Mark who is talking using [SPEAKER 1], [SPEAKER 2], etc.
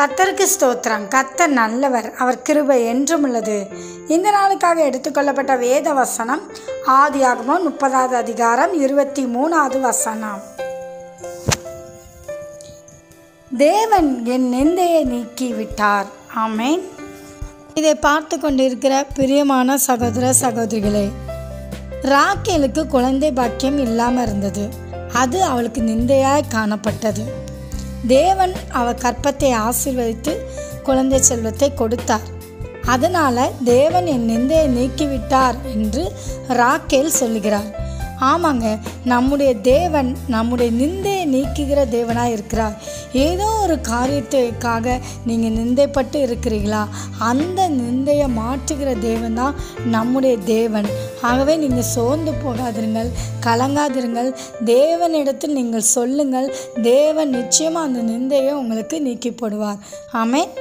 [SPEAKER 1] கர்த்தருக்கு ஸ்தோத்திரம். கர்த்தர் நல்லவர், அவர் கிருபை என்றும் உள்ளது. இந்த நாளுக்காக எடுத்துக்கொள்ளப்பட்ட வேத வசனம் ஆதியாகமம் 30வது அதிகாரம் 23வது வசனம். தேவன் என் நிந்தையை நீக்கி விட்டார். ஆமென். இதை பார்த்து கொண்டிருக்கிற பிரியமான சகோதர சகோதரிகளே, ராக்கேலுக்கு குழந்தை பாக்கியம் இல்லாமல் இருந்தது. அது அவளுக்கு நிந்தையாய் காணப்பட்டது. தேவன் அவள் கற்பத்தை ஆசீர்வதித்து குழந்தை செல்வத்தை கொடுத்தார். அதனால் தேவன் என் நிந்தையை நீக்கிவிட்டார் என்று ராக்கேல் சொல்லுகிறார். ஆமாங்க, நம்முடைய தேவன் நம்முடைய நிந்தையை நீக்குகிற தேவனாக இருக்கிறார். ஏதோ ஒரு காரியத்துக்காக நீங்கள் நிந்தைப்பட்டு இருக்கிறீங்களா? அந்த நிந்தையை மாற்றுகிற தேவன் தான் நம்முடைய தேவன். ஆகவே நீங்கள் சோர்ந்து போகாதிருங்கள், கலங்காதிருங்கள். தேவனிடத்தில் நீங்கள் சொல்லுங்கள். தேவன் நிச்சயமாக அந்த நிந்தையை உங்களுக்கு நீக்கி போடுவார். ஆமென்.